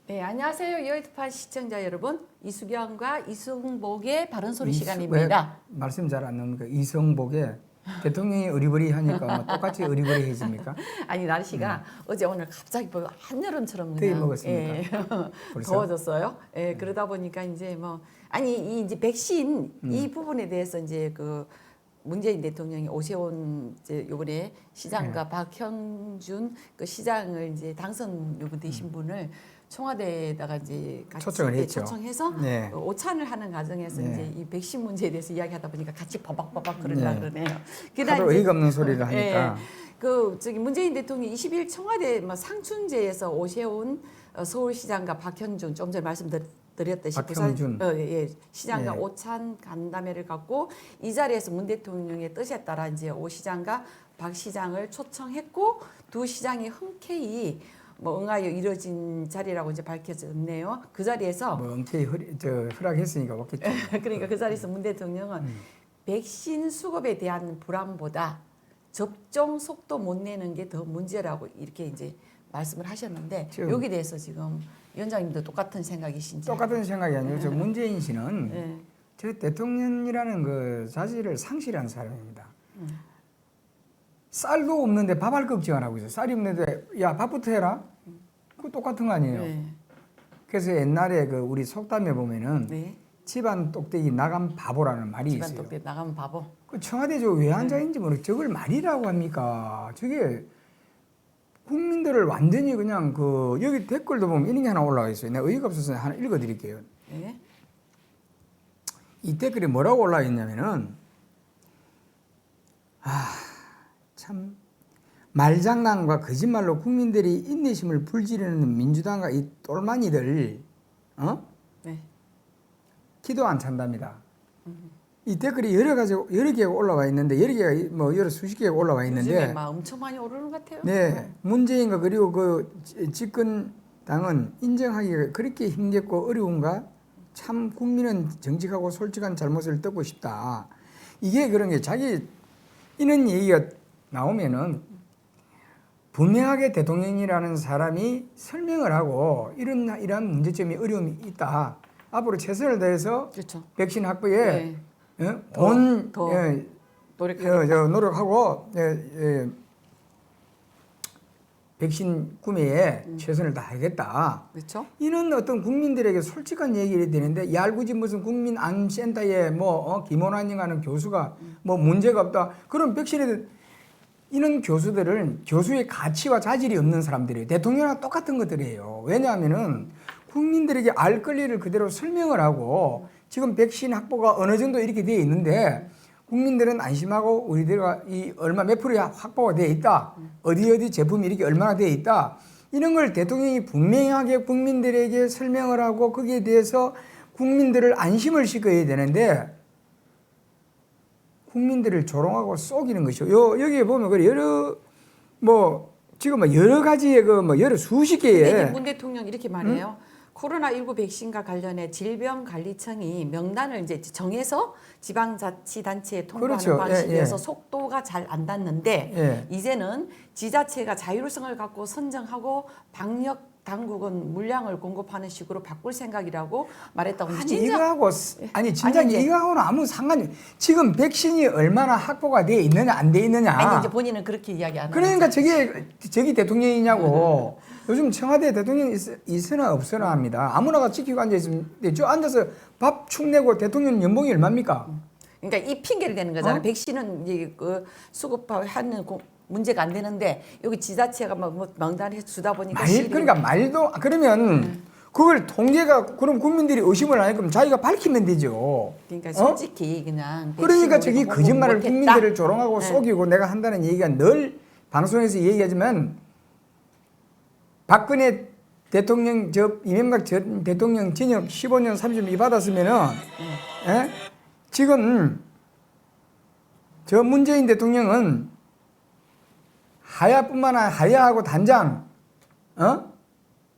네, 안녕하세요. 여의도판 시청자 여러분. 이수경과 이승복의 바른소리 시간입니다. 말씀 잘 안 나옵니까? 이승복의 대통령이 어리버리하니까 뭐 똑같이 어리버리해집니까? 아니 날씨가 어제 오늘 갑자기 뭐 한여름처럼 더위 그냥 먹었습니까? 벌써? 더워졌어요. 예, 그러다 보니까 이제 뭐 아니 이 이제 백신 이 부분에 대해서 이제 그 문재인 대통령이 오세훈 이제 요번에 시장과 박형준 그 시장을 이제 당선 되신 분을 청와대에다가 이제 같이 초청을 했죠. 초청해서 네. 오찬을 하는 과정에서 네. 이제 이 백신 문제에 대해서 이야기하다 보니까 같이 버벅버벅 그러려 네. 그러네요. 하도 어이가 없는 소리를 하니까. 예, 그 저기 문재인 대통령이 20일 청와대 뭐 상춘제에서 오세훈 서울시장과 박형준 좀 전에 말씀드렸듯이 박형준. 시장과 예. 오찬 간담회를 갖고 이 자리에서 문 대통령의 뜻에 따라 이제 오 시장과 박 시장을 초청했고 두 시장이 흔쾌히 뭐 응하여 이루어진 자리라고 이제 밝혀졌네요. 그 자리에서 뭐 흔쾌히 허락했으니까 왔겠죠. 그러니까 그 자리에서 문 대통령은 백신 수급에 대한 불안보다 접종 속도 못 내는 게 더 문제라고 이렇게 이제 말씀을 하셨는데 지금 여기에 대해서 지금 위원장님도 똑같은 생각이신지 똑같은 생각이 아니고 저 문재인 씨는 네. 저 대통령이라는 그 자질을 상실한 사람입니다. 쌀도 없는데 밥할 걱정을 하고 있어. 쌀이 없는데 야 밥부터 해라. 그거 똑같은 거 아니에요. 네. 그래서 옛날에 그 우리 속담에 보면은 네. 집안 똑대기 나간 바보라는 말이 집안 있어요. 똑대 나가면 바보. 그 청와대 저 왜 앉아 있는지 모르겠. 저걸 말이라고 합니까? 저게 국민들을 완전히 그냥 그 여기 댓글도 보면 이런 게 하나 올라와 있어요. 내가 어이가 없어서 하나 읽어드릴게요. 네. 이 댓글이 뭐라고 올라와 있냐면은 참 말장난과 거짓말로 국민들이 인내심을 불지르는 민주당과 이 똘마니들 네. 기도 안 찬답니다. 이 댓글이 여러 개가 올라와 있는데 여러 수십 개가 올라와 요즘에 있는데 막 엄청 많이 오르는 것 같아요. 네 문재인과 그리고 그 집권 당은 인정하기가 그렇게 힘겹고 어려운가? 참 국민은 정직하고 솔직한 잘못을 듣고 싶다. 이게 그런 게 자기 이런 얘기가 나오면은 분명하게 대통령이라는 사람이 설명을 하고 이러한 문제점이 어려움이 있다. 앞으로 최선을 다해서 그렇죠. 백신 확보에 네. 더 노력하고 백신 구매에 최선을 다하겠다. 그렇죠. 이는 어떤 국민들에게 솔직한 얘기를 되는데 얄궂이 무슨 국민안센터에 김원환이가 하는 교수가 뭐 문제가 없다. 그럼 백신에 이런 교수들은 교수의 가치와 자질이 없는 사람들이에요. 대통령이랑 똑같은 것들이에요. 왜냐하면은 국민들에게 알 권리를 그대로 설명을 하고 지금 백신 확보가 어느 정도 이렇게 되어 있는데 국민들은 안심하고 우리들과 이 얼마 몇 프로야 확보가 되어 있다. 어디 제품이 이렇게 얼마나 되어 있다. 이런 걸 대통령이 분명하게 국민들에게 설명을 하고 거기에 대해서 국민들을 안심을 시켜야 되는데 국민들을 조롱하고 속이는 것이요. 여기에 보면 지금 여러 가지의 여러 수십 개의 문 대통령 이렇게 말해요. 코로나19 백신과 관련해 질병관리청이 명단을 이제 정해서 지방자치단체에 통보하는 그렇죠. 방식이어서 속도가 잘 안 닿는데 예. 이제는 지자체가 자율성을 갖고 선정하고 방역 당국은 물량을 공급하는 식으로 바꿀 생각이라고 말했다고. 이거하고는 아무 상관이. 지금 백신이 얼마나 확보가 돼 있느냐 안 돼 있느냐. 아니 이제 본인은 그렇게 이야기 안 하죠. 그러니까 저기 대통령이냐고. 요즘 청와대 대통령이 있으나 없으나 합니다. 아무나가 지키고 앉아 있으면 저 앉아서 밥 축 내고 대통령 연봉이 얼마입니까? 그러니까 이 핑계를 대는 거잖아요. 백신은 이제 그 수급하는 문제가 안 되는데 여기 지자체가 뭐 명단을 주다 보니까 그러면 그걸 통계가 그럼 국민들이 의심을 안 하니까 자기가 밝히면 되죠. 그러니까 솔직히 그냥 그러니까 저기 거짓말을 국민들을 조롱하고 네. 속이고 내가 한다는 얘기가 늘 방송에서 얘기하지만 박근혜 대통령 이명박 전 대통령 징역 15년 30년 받았으면은 지금 저 문재인 대통령은 하야뿐만 아니라 하야하고 단장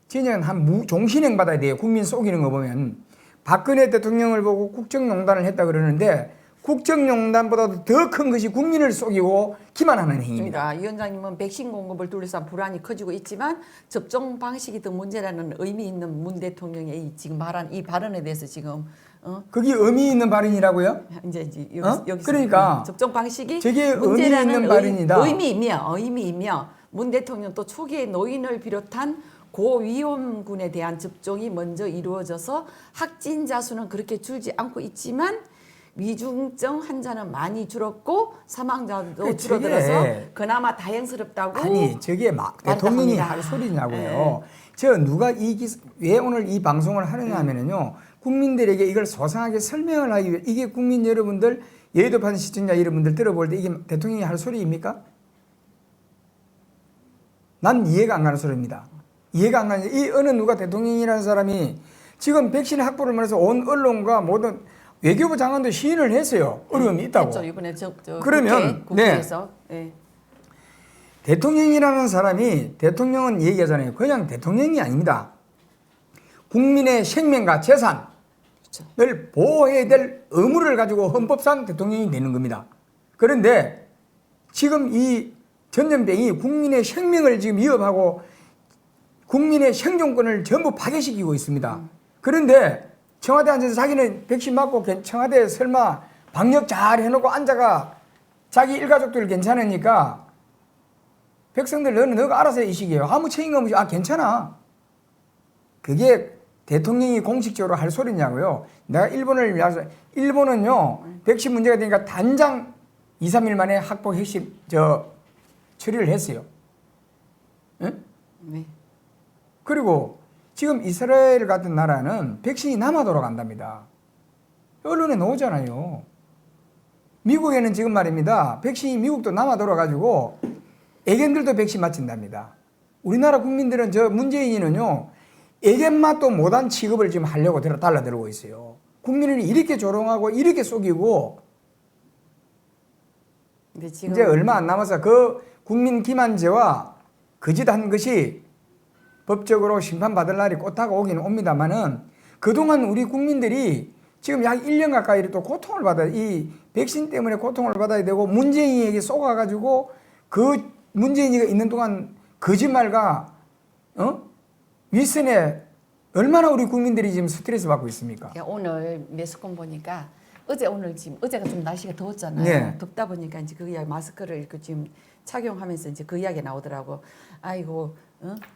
징역 한 종신형 받아야 돼요. 국민 속이는 거 보면 박근혜 대통령을 보고 국정농단을 했다 그러는데 국정농단보다도 더 큰 것이 국민을 속이고 기만하는 행위입니다. 그러니까 위원장님은 백신 공급을 둘러싼 불안이 커지고 있지만 접종 방식이 더 문제라는 의미 있는 문 대통령의 지금 말한 이 발언에 대해서 지금 그게 의미 있는 발언이라고요? 이제 여기서 그러니까 접종 방식이 저게 의미 문제라는 있는 발언이다. 의미이며 문 대통령 또 초기에 노인을 비롯한 고위험군에 대한 접종이 먼저 이루어져서 확진자 수는 그렇게 줄지 않고 있지만 위중증 환자는 많이 줄었고 사망자도 그게 줄어들어서 그나마 다행스럽다고. 아니 저게 막 대통령이 합니다. 할 소리냐고요. 네. 저 누가 왜 오늘 이 방송을 하느냐 하면은요. 국민들에게 이걸 소상하게 설명을 하기 위해 이게 국민 여러분들 여의도판 시청자 여러분들 들어볼 때 이게 대통령이 할 소리입니까? 난 이해가 안 가는 소리입니다. 이해가 안 가는 이 어느 누가 대통령이라는 사람이 지금 백신 확보를 말해서 온 언론과 모든 외교부 장관도 시인을 했어요. 어려움이 있다고. 했죠. 이번에 그러면 국회에서 네. 대통령이라는 사람이 대통령은 얘기하잖아요. 그냥 대통령이 아닙니다. 국민의 생명과 재산을 보호해야 될 의무를 가지고 헌법상 대통령이 되는 겁니다. 그런데 지금 이 전염병이 국민의 생명을 지금 위협하고 국민의 생존권을 전부 파괴시키고 있습니다. 그런데 청와대 앉아서 자기는 백신 맞고 청와대에 설마 방역 잘 해놓고 앉아가 자기 일가족들 괜찮으니까 백성들 너가 알아서 이 시기에요. 아무 책임 없이 괜찮아. 그게 대통령이 공식적으로 할 소리냐고요. 내가 일본을 위해서 일본은요 백신 문제가 되니까 단장 2, 3일 만에 확보 핵심 처리를 했어요. 응? 네. 그리고 지금 이스라엘 같은 나라는 백신이 남아 돌아간답니다. 언론에 나오잖아요. 미국에는 지금 말입니다. 백신이 미국도 남아 돌아가지고 애견들도 백신 맞힌답니다. 우리나라 국민들은 문재인이는요. 애견맛도 못한 취급을 지금 하려고 달라들고 있어요. 국민을 이렇게 조롱하고 이렇게 속이고 근데 지금 이제 얼마 안 남아서 그 국민 기만죄와 거짓한 것이 법적으로 심판받을 날이 곧 다가오기는 옵니다만은 그동안 우리 국민들이 지금 약 1년 가까이 또 고통을 받아요. 이 백신 때문에 고통을 받아야 되고 문재인에게 속아가지고 그 문재인이가 있는 동안 거짓말과 윗선에 얼마나 우리 국민들이 지금 스트레스 받고 있습니까? 오늘 매스컴 보니까 어제가 좀 날씨가 더웠잖아요. 네. 덥다 보니까 이제 그 이야기 마스크를 이렇게 지금 착용하면서 이제 그 이야기 나오더라고. 아이고,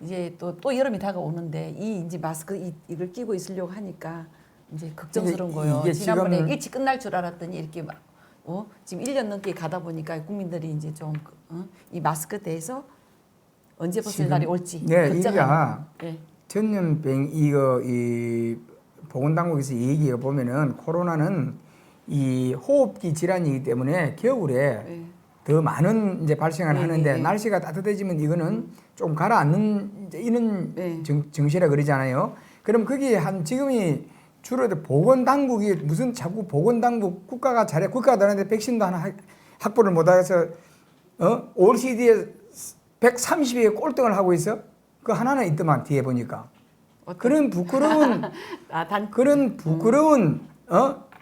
이제 또 여름이 다가오는데 이제 마스크 이걸 끼고 있으려고 하니까 이제 걱정스러운 거예요. 이게 지난번에 지금 일찍 끝날 줄 알았더니 이렇게 막 지금 1년 넘게 가다 보니까 국민들이 이제 좀 이 마스크에 대해서 언제 벗을 날이 올지 네, 걱정합니다. 네. 전염병 이 보건당국에서 얘기해 보면은 코로나는 이 호흡기 질환이기 때문에 겨울에 네. 더 많은 이제 발생을 네, 하는데 네. 날씨가 따뜻해지면 이거는 좀 가라앉는 이제 이런 네. 정시라 그러잖아요. 그럼 거기 지금이 주로 보건당국이 무슨 자꾸 보건당국 국가가 잘해 국가가 다른데 백신도 하나 확보를 못해서 OECD에 130위에 꼴등을 하고 있어. 그 하나는 있더만 뒤에 보니까 그런 부끄러운 그런 부끄러운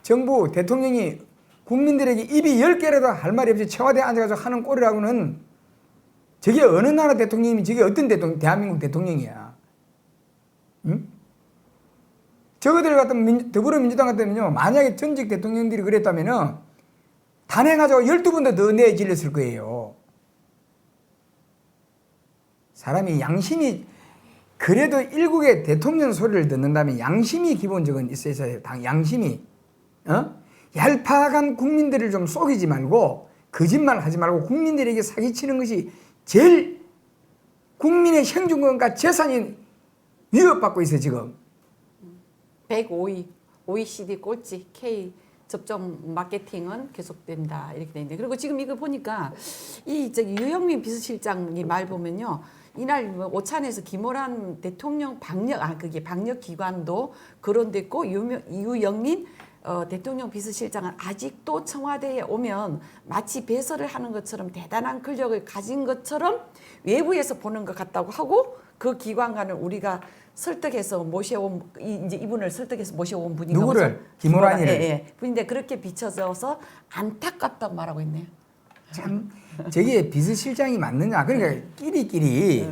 정부 대통령이 국민들에게 입이 10개라도 할 말이 없이 청와대에 앉아가지고 하는 꼴이라고는 저게 어느 나라 대통령이 저게 어떤 대통령 대한민국 대통령이야. 응? 저거들 같은 더불어민주당 같으면요 만약에 전직 대통령들이 그랬다면은 단행하자고 12번도 더 내질렀을 거예요. 사람이 양심이 그래도 일국의 대통령 소리를 듣는다면 양심이 기본적인 있어야 해요. 양심이 얄팍한 국민들을 좀 속이지 말고 거짓말 하지 말고 국민들에게 사기치는 것이 제일 국민의 생존권과 재산이 위협받고 있어요 지금. 105위 OECD 꼴찌 K 접종 마케팅은 계속된다 이렇게 돼 있는데 그리고 지금 이거 보니까 유형민 비서실장이 말 보면요 이날 오찬에서 김호란 대통령 그게 방역 기관도 거론됐고 유영민 대통령 비서실장은 아직도 청와대에 오면 마치 배설을 하는 것처럼 대단한 권력을 가진 것처럼 외부에서 보는 것 같다고 하고 그 기관관을 우리가 설득해서 모셔온 이제 이분을 설득해서 모셔온 분인가 누구를? 보죠? 김호란이를. 예, 예. 분인데 그렇게 비춰져서 안타깝다고 말하고 있네요. 참 저게 비서실장이 맞느냐? 그러니까 끼리끼리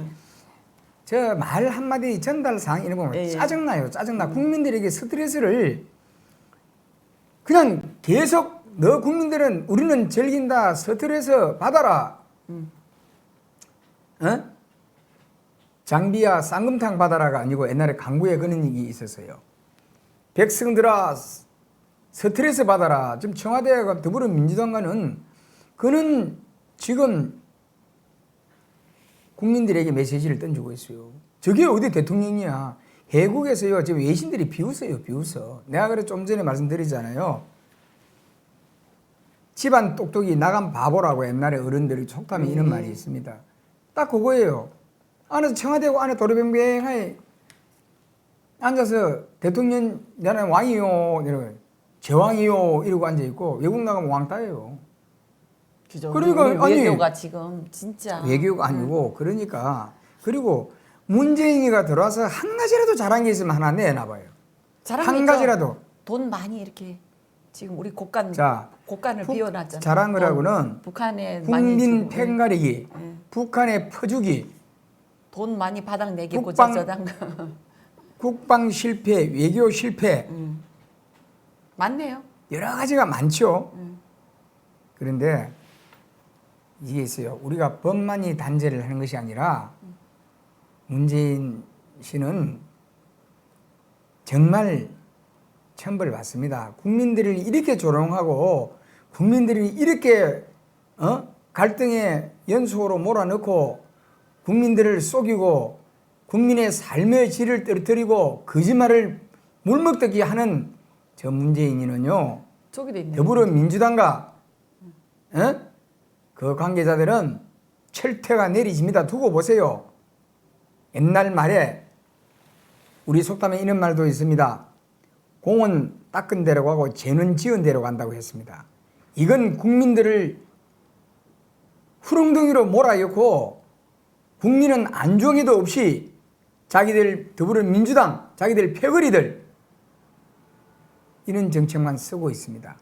저 말 한마디 전달사항 이런 거 보면 예, 예. 짜증나요. 짜증나. 국민들에게 스트레스를 그냥 계속 너 국민들은 우리는 즐긴다. 스트레스 받아라. 어? 장비야 쌍금탕 받아라가 아니고 옛날에 강구에 그런 얘기 있었어요. 백성들아 스트레스 받아라. 지금 청와대가 더불어민주당과는 그는 지금 국민들에게 메시지를 던지고 있어요. 저게 어디 대통령이야. 해국에서요 지금 외신들이 비웃어요. 비웃어. 내가 그래 좀 전에 말씀드리잖아요. 집안 똑똑이 나간 바보라고 옛날에 어른들이 속담에 이런 말이 있습니다. 딱 그거예요. 안에서 청와대고 안에 도로병병하에 앉아서 대통령 나는 왕이요 이러고 제왕이요 이러고 앉아있고 외국 나가면 왕따예요. 그죠. 그러니까 우리 아니, 외교가 지금 진짜 외교가 아니고 그러니까 그리고 문재인이가 들어와서 한 가지라도 잘한 게 있으면 하나 내놔봐요. 한 가지라도. 돈 많이 이렇게 지금 우리 곡간을 자, 비워놨잖아요. 잘한 거라고는 북한에 많이 국민 주고, 팽가리기, 예. 북한에 퍼주기, 돈 많이 바닥 내기고 국방- 저당 국방 실패, 외교 실패 맞네요. 여러 가지가 많죠. 그런데 이게 있어요. 우리가 법만이 단죄를 하는 것이 아니라 문재인 씨는 정말 천벌을 받습니다. 국민들을 이렇게 조롱하고 국민들이 이렇게 갈등의 연속으로 몰아넣고 국민들을 속이고 국민의 삶의 질을 떨어뜨리고 거짓말을 물먹듯이 하는 저 문재인이는요. 저기도 있네. 더불어민주당과 그 관계자들은 철퇴가 내리집니다. 두고 보세요. 옛날 말에 우리 속담에 이런 말도 있습니다. 공은 닦은 대로 가고 죄는 지은 대로 간다고 했습니다. 이건 국민들을 후릉덩이로 몰아넣고 국민은 안중에도 없이 자기들 더불어민주당, 자기들 패거리들 이런 정책만 쓰고 있습니다.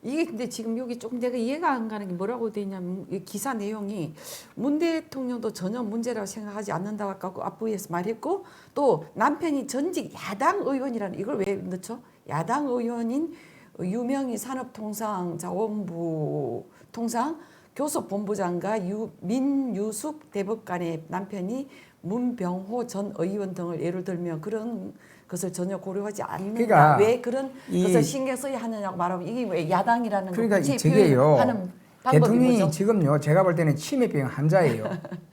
이게 근데 지금 여기 조금 내가 이해가 안 가는 게 뭐라고 돼 있냐면 이 기사 내용이 문 대통령도 전혀 문제라고 생각하지 않는다고 아까 앞부에서 말했고 또 남편이 전직 야당 의원이라는 이걸 왜 넣죠? 야당 의원인 유명희 산업통상자원부 통상 교섭본부장과 민유숙 대법관의 남편이 문병호 전 의원 등을 예를 들면 그런 것을 전혀 고려하지 않는다. 그러니까 왜 그런 것을 신경 써야 하느냐고 말하면 이게 왜 야당이라는 그러니까 거 저게요. 하는 방법이 대통령이 뭐죠? 지금요. 제가 볼 때는 치매병 환자예요.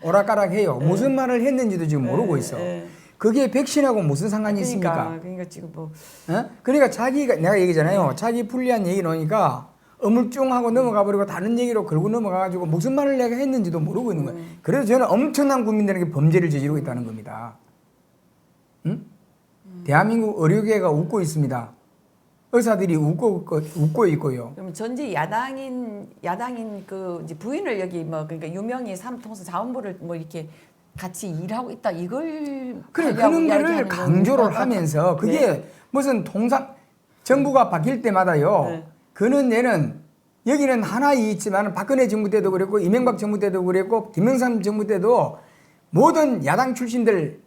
오락가락해요. 무슨 말을 했는지도 지금 모르고 있어. 그게 백신하고 무슨 상관이 있습니까? 그러니까 지금 뭐 그러니까 자기가 내가 얘기잖아요. 자기 불리한 얘기 놓으니까 어물쩡하고 넘어가 버리고 다른 얘기로 걸고 넘어가 가지고 무슨 말을 내가 했는지도 모르고 있는 거예요. 그래서 저는 엄청난 국민들에게 범죄를 저지르고 있다는 겁니다. 대한민국 의료계가 웃고 있습니다. 의사들이 웃고 있고요. 그럼 전직 야당인 그 이제 부인을 여기 뭐 그러니까 유명희 산업통상 자원부를 뭐 이렇게 같이 일하고 있다 이걸 그래 하려고 그런 거를 이야기하는 강조를 건가? 하면서 그게 네. 무슨 정부가 바뀔 때마다요. 네. 그는 얘는 여기는 하나 있지만 박근혜 정부 때도 그랬고 이명박 정부 때도 그랬고 김영삼 정부 때도 모든 야당 출신들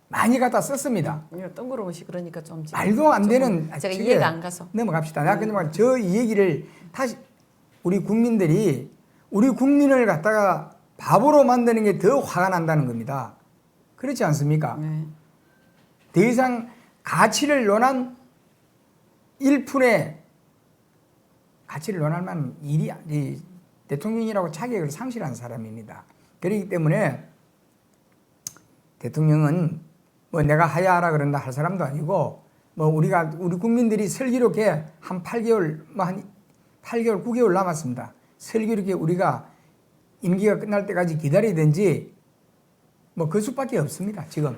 많이 갖다 썼습니다. 뜬구름없이 그러니까 좀 말도 안 되는 제가 저게 이해가 안 가서 넘어갑시다. 내가 그냥 저 이 얘기를 다시 우리 국민들이 우리 국민을 갖다가 바보로 만드는 게 더 화가 난다는 겁니다. 그렇지 않습니까? 네. 더 이상 가치를 논한 1푼의 가치를 논할 만한 일이 대통령이라고 자격을 상실한 사람입니다. 그렇기 때문에 대통령은 뭐 내가 하야하라 그런다 할 사람도 아니고 뭐 우리 국민들이 슬기롭게 한 8개월 한 8개월 9개월 남았습니다. 슬기롭게 우리가 임기가 끝날 때까지 기다리든지 뭐 그 수밖에 없습니다. 지금.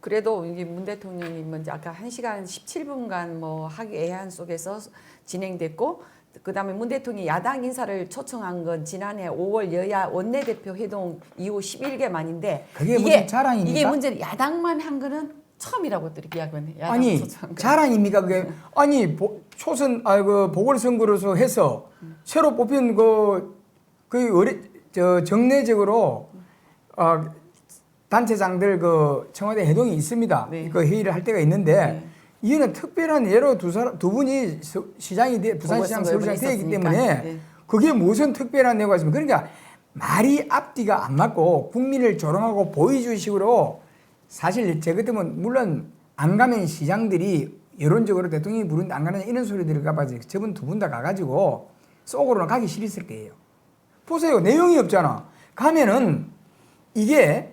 그래도 이게 문 대통령이 먼저 아까 1시간 17분간 뭐 학예한 속에서 진행됐고 그다음에 문 대통령이 야당 인사를 초청한 건 지난해 5월 여야 원내대표 회동 이후 11개 만인데 그게 무슨 자랑입니까? 이게 문제는 야당만 한 거는 처음이라고 또 이렇게 이야기하면 야당 아니 초청한 거. 자랑입니까 그게? 아니 초선 그 보궐선거로서 해서 새로 뽑힌 정례적으로 단체장들 그 청와대 회동이 있습니다. 네. 그 회의를 할 때가 있는데 네. 이거는 특별한 예로 두 분이 시장이 부산시장 서울시장 되기 때문에 네. 그게 무슨 특별한 내용가 있습니까? 그러니까 말이 앞뒤가 안 맞고 국민을 조롱하고 보여주식으로 사실 제 같으면 물론 안 가면 시장들이 여론적으로 대통령이 부르는데 안 가는 이런 소리 들을까봐 저분 두 분 다 가가지고 속으로는 가기 싫었을 거예요. 보세요. 내용이 없잖아. 가면은 이게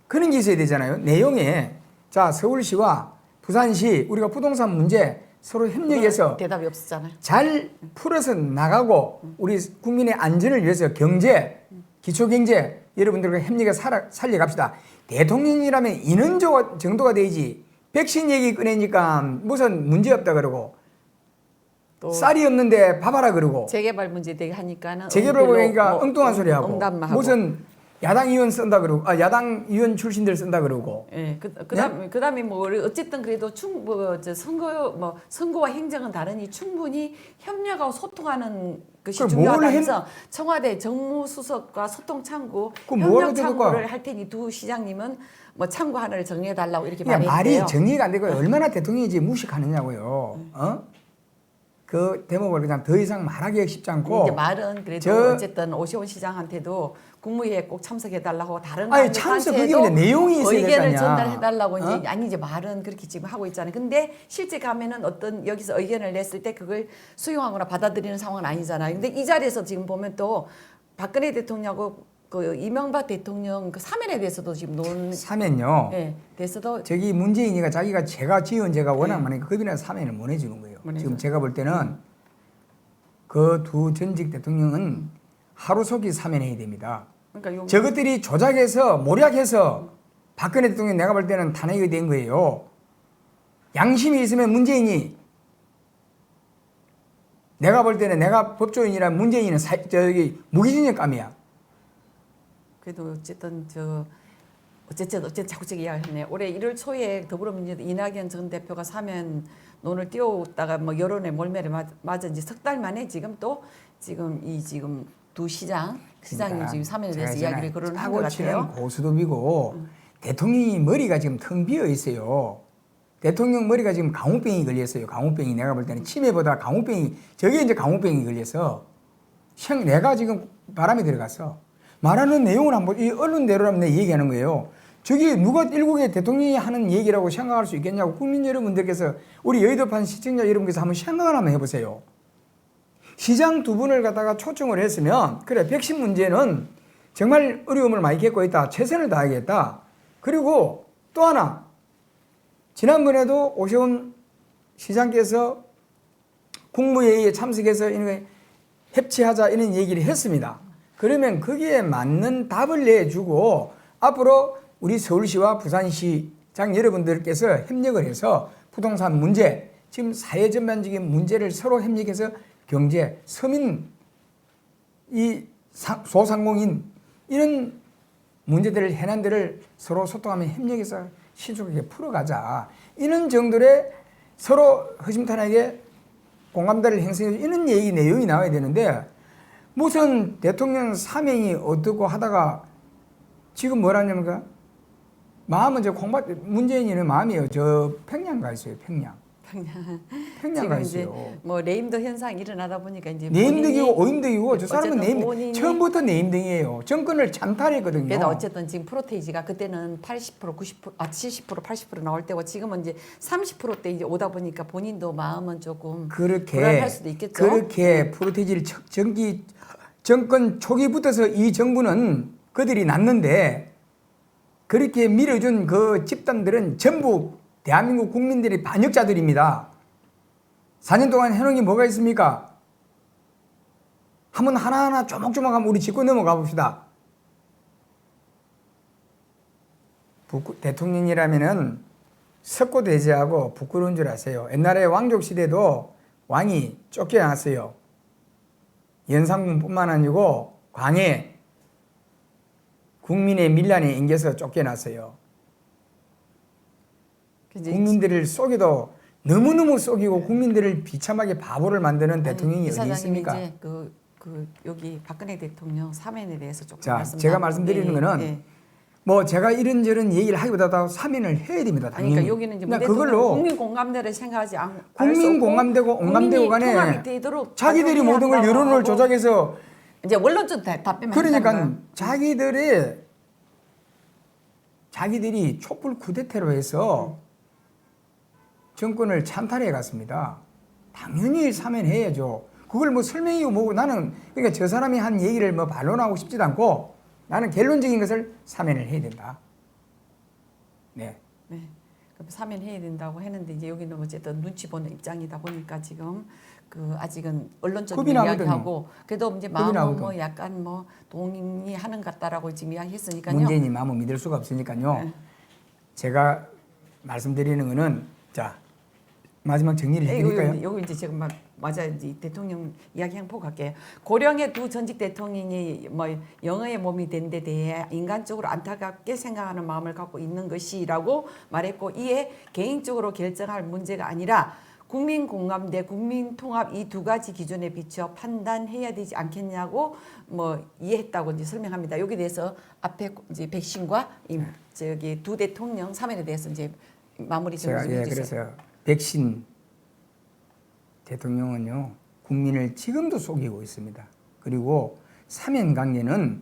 그런 게 있어야 되잖아요. 내용에 자 서울시와 부산시 우리가 부동산 문제 서로 협력해서 대답이 없었잖아요. 잘 풀어서 나가고 우리 국민의 안전을 위해서 경제, 기초경제 여러분들과 협력해서 살려갑시다. 대통령이라면 이런 정도가 되지. 백신 얘기 꺼내니까 무슨 문제 없다 그러고 또 쌀이 없는데 밥하라 그러고 재개발 문제 되게 하니까는 재개발 보니까 엉뚱한 소리 하고 응답만 하고. 무슨 야당 의원 쓴다 그러고 야당 의원 출신들 쓴다 그러고 예, 그다음에 뭐 어쨌든 그래도 선거와 행정은 다르니 충분히 협력하고 소통하는 것이 그럼 중요하다면서 청와대 정무수석과 소통창구 협력 창구를 할 테니 두 시장님은 뭐 창구 하나를 정리해 달라고 이렇게 그러니까 말했대요. 말이 정리가 안 되고 얼마나 대통령이 지금 무식하느냐고요. 그 대목을 그냥 더 이상 말하기가 쉽지 않고 이제 말은 그래도 어쨌든 오세훈 시장한테도 국무회의에 꼭 참석해 달라고 다른 아니 참석 그게 근데 내용이 있어야 될 거 의견을 아니야. 전달해 달라고 이제 아니 이제 말은 그렇게 지금 하고 있잖아요. 근데 실제 가면은 어떤 여기서 의견을 냈을 때 그걸 수용하거나 받아들이는 상황은 아니잖아요. 근데 이 자리에서 지금 보면 또 박근혜 대통령하고 그 이명박 대통령 그 사면에 대해서도 지금 사면요. 예, 대해서도 저기 문재인이가 자기가 제가 지은 죄가 워낙 많으니까 급이나 사면을 못 해주는 거예요. 지금 제가 볼 때는 그 두 전직 대통령은 하루속히 사면해야 됩니다. 그러니까 저것들이 조작해서 모략해서 박근혜 대통령 내가 볼 때는 탄핵이 된 거예요. 양심이 있으면 문재인이 내가 볼 때는 내가 법조인이라 문재인은 저기 무기징역감이야. 그래도 어쨌든 자꾸 제가 이야기하네. 올해 1월 초에 더불어민주당 이낙연 전 대표가 사면론을 띄웠다가 뭐 여론의 몰매를 맞아 이제 석 달 만에 지금 두 시장이 그러니까 지금 사면에 대해서 이야기를 거론한 것 같아요. 고수톱이고 대통령이 머리가 지금 텅 비어 있어요. 대통령 머리가 지금 강우병이 걸렸어요. 강우병이 내가 볼 때는 치매보다 강우병이 저게 이제 강우병이 걸려서 내가 지금 바람이 들어갔어. 말하는 내용을 한번 이 언론대로라면 내 얘기하는 거예요. 저기 누가 일국의 대통령이 하는 얘기라고 생각할 수 있겠냐고 국민 여러분들께서 우리 여의도판 시청자 여러분께서 한번 생각을 한번 해보세요. 시장 두 분을 갖다가 초청을 했으면 그래 백신 문제는 정말 어려움을 많이 겪고 있다. 최선을 다하겠다. 그리고 또 하나 지난번에도 오세훈 시장께서 국무회의에 참석해서 이런 협치하자 이런 얘기를 했습니다. 그러면 거기에 맞는 답을 내주고 앞으로 우리 서울시와 부산시장 여러분들께서 협력을 해서 부동산 문제, 지금 사회 전반적인 문제를 서로 협력해서 경제, 서민, 이 소상공인 이런 문제들을 해난들을 서로 소통하며 협력해서 신속하게 풀어가자. 이런 정도의 서로 허심탄회하게 공감대를 형성해 이런 얘기 내용이 나와야 되는데 무슨 대통령 사명이 어떻고 하다가 지금 뭐라냐면 마음은 문재인이는 마음이에요. 저 평양 가 있어요. 평양 가 있어요. 뭐 네임드 현상이 일어나다 보니까 이제 네임드기고 오임드기고 저 사람은 네임드 처음부터 네임드이에요. 정권을 찬탈했거든요. 그래도 어쨌든 지금 프로테이지가 그때는 80% 90% 70% 80% 나올 때고 지금은 이제 30%대 이제 오다 보니까 본인도 마음은 조금 불안할 수도 있겠죠. 그렇게 프로테이지를 정권 초기부터서 이 정부는 그들이 났는데 그렇게 밀어준 그 집단들은 전부 대한민국 국민들이 반역자들입니다. 4년 동안 해놓은 게 뭐가 있습니까? 한번 하나하나 조목조목 한번 우리 짚고 넘어가 봅시다. 대통령이라면은 석고대죄하고 부끄러운 줄 아세요. 옛날에 왕족 시대도 왕이 쫓겨났어요. 연산군뿐만 아니고 광해 국민의 밀란에 앵겨서 쫓겨났어요. 국민들을 속여도 너무너무 속이고 국민들을 비참하게 바보를 만드는 대통령이 어디 있습니까? 이제 여기 박근혜 대통령 사면에 대해서 조금 자, 말씀 제가 나누고, 말씀드리는 거는 뭐 제가 이런저런 얘기를 하기보다 사면을 해야 됩니다. 당연히. 그러니까 여기는 이제 그러니까 그걸로 국민 공감대를 생각하지 않고 국민 공감되고 온감되고 간에 자기들이 모든 걸 여론을 조작해서 이제 원론적 답변만 그러니까 자기들이 촛불 쿠데타로 해서 정권을 찬탈해 갔습니다. 당연히 사면해야죠. 그걸 뭐 설명이고 뭐고 나는 그러니까 저 사람이 한 얘기를 뭐 반론하고 싶지도 않고 나는 결론적인 것을 사면을 해야 된다. 네. 네. 그럼 사면해야 된다고 했는데 이제 여기는 어쨌든 눈치 보는 입장이다 보니까 지금 아직은 언론적인 이야기하고 그래도 이제 마음은 뭐 약간 뭐 동의하는 것 같다라고 지금 이야기했으니까요. 문재인이 마음을 믿을 수가 없으니까요. 네. 제가 말씀드리는 거는 자 마지막 정리를 해드릴까요? 여기 이제 지금 맞아 이제 대통령 이야기 한번 갈게요. 고령의 두 전직 대통령이 뭐 영어의 몸이 된 데 대해 인간적으로 안타깝게 생각하는 마음을 갖고 있는 것이라고 말했고 이에 개인적으로 결정할 문제가 아니라 국민 공감대, 국민 통합 이 두 가지 기준에 비춰 판단해야 되지 않겠냐고 뭐 이해했다고 이제 설명합니다. 여기 대해서 앞에 이제 백신과 저기 두 대통령 사면에 대해서 이제 마무리 좀 해주세요. 그래서 백신 대통령은요 국민을 지금도 속이고 있습니다. 그리고 사면 관계는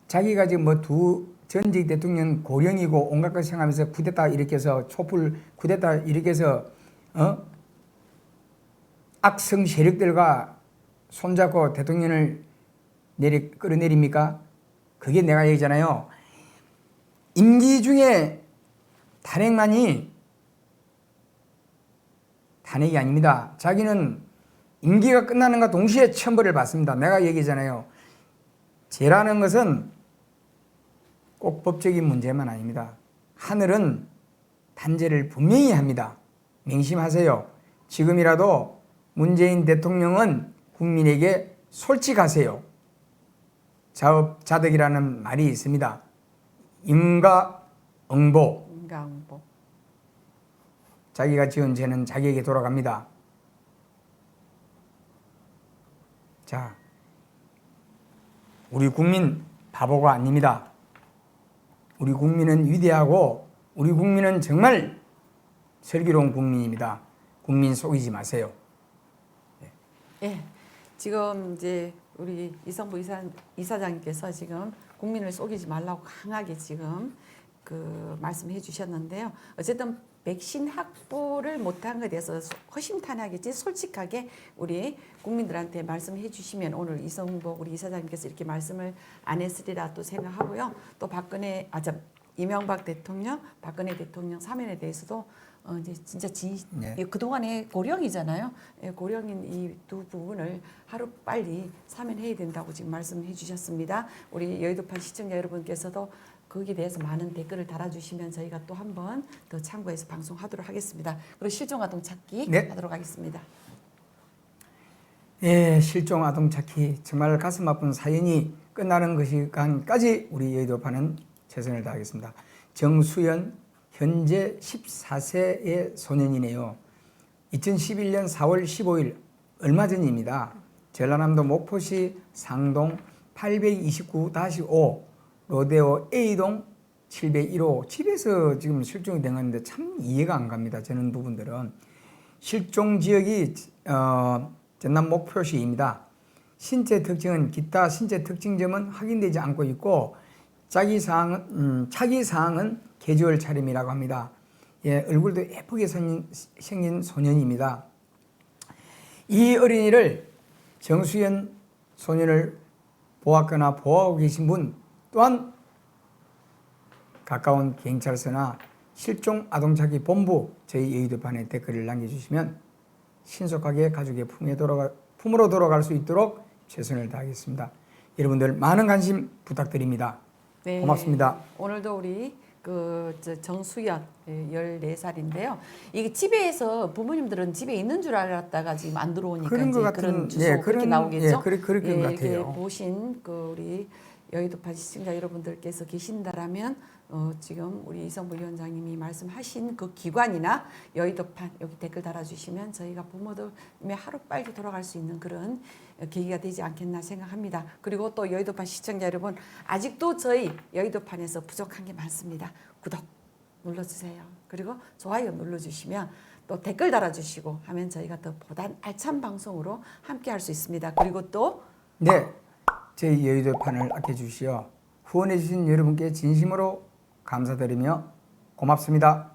자기가 지금 뭐 두 전직 대통령 고령이고 온갖 걸 생각하면서 쿠데타 일으켜서 촛불 쿠데타 일으켜서 악성 세력들과 손잡고 대통령을 끌어내립니까? 그게 내가 얘기잖아요. 임기 중에 탄핵만이 탄핵이 아닙니다. 자기는 임기가 끝나는가 동시에 처벌을 받습니다. 내가 얘기잖아요. 죄라는 것은 꼭 법적인 문제만 아닙니다. 하늘은 단죄를 분명히 합니다. 명심하세요. 지금이라도 문재인 대통령은 국민에게 솔직하세요. 자업자득이라는 말이 있습니다. 인과응보. 자기가 지은 죄는 자기에게 돌아갑니다. 자, 우리 국민 바보가 아닙니다. 우리 국민은 위대하고 우리 국민은 정말 슬기로운 국민입니다. 국민 속이지 마세요. 예, 지금 이제 우리 이성부 이사장님께서 지금 국민을 속이지 말라고 강하게 지금 말씀해 주셨는데요. 어쨌든 백신 확보를 못한 것에 대해서 허심탄회하게 솔직하게 우리 국민들한테 말씀해 주시면 오늘 이성복 우리 이사장님께서 이렇게 말씀을 안 했으리라 또 생각하고요. 또 이명박 대통령, 박근혜 대통령 사면에 대해서도 이제 진짜 그동안에 고령이잖아요. 고령인 이 두 부분을 하루 빨리 사면해야 된다고 지금 말씀해 주셨습니다. 우리 여의도판 시청자 여러분께서도 거기에 대해서 많은 댓글을 달아주시면 저희가 또 한 번 더 참고해서 방송하도록 하겠습니다. 그리고 실종 아동 찾기 하도록 하겠습니다. 예, 실종 아동 찾기 정말 가슴 아픈 사연이 끝나는 것까지 우리 여의도판은 최선을 다하겠습니다. 정수연 현재 14세의 소년이네요. 2011년 4월 15일 얼마 전입니다. 전라남도 목포시 상동 829-5 로데오 A동 701호 집에서 지금 실종이 된 건데 참 이해가 안 갑니다. 저는 부분들은 실종 지역이 전남 목포시입니다. 신체 특징은 기타 신체 특징점은 확인되지 않고 있고 차기 사항은 개주얼 차림이라고 합니다. 예, 얼굴도 예쁘게 생긴 소년입니다. 이 어린이를 정수연 소년을 보았거나 보호하고 계신 분 또한 가까운 경찰서나 실종 아동찾기 본부 저희 여의도판에 댓글을 남겨주시면 신속하게 가족의 품으로 돌아갈 수 있도록 최선을 다하겠습니다. 여러분들 많은 관심 부탁드립니다. 네, 고맙습니다. 오늘도 우리 정수연 14살인데요. 이게 집에서 부모님들은 집에 있는 줄 알았다가 지금 안 들어오니까 그런 것 이제 같은, 그런 주소 예, 그렇게 그런, 나오겠죠. 예, 그럴 것 이렇게 같아요. 보신 우리 여의도판 시청자 여러분들께서 계신다라면 지금 우리 이성부 위원장님이 말씀하신 그 기관이나 여의도판 여기 댓글 달아주시면 저희가 부모님의 하루 빨리 돌아갈 수 있는 그런 계기가 되지 않겠나 생각합니다. 그리고 또 여의도판 시청자 여러분 아직도 저희 여의도판에서 부족한 게 많습니다. 구독 눌러주세요. 그리고 좋아요 눌러주시면 또 댓글 달아주시고 하면 저희가 더 보다 알찬 방송으로 함께 할 수 있습니다. 그리고 또 네, 저희 여의도판을 아껴주시어 후원해주신 여러분께 진심으로 감사드리며 고맙습니다.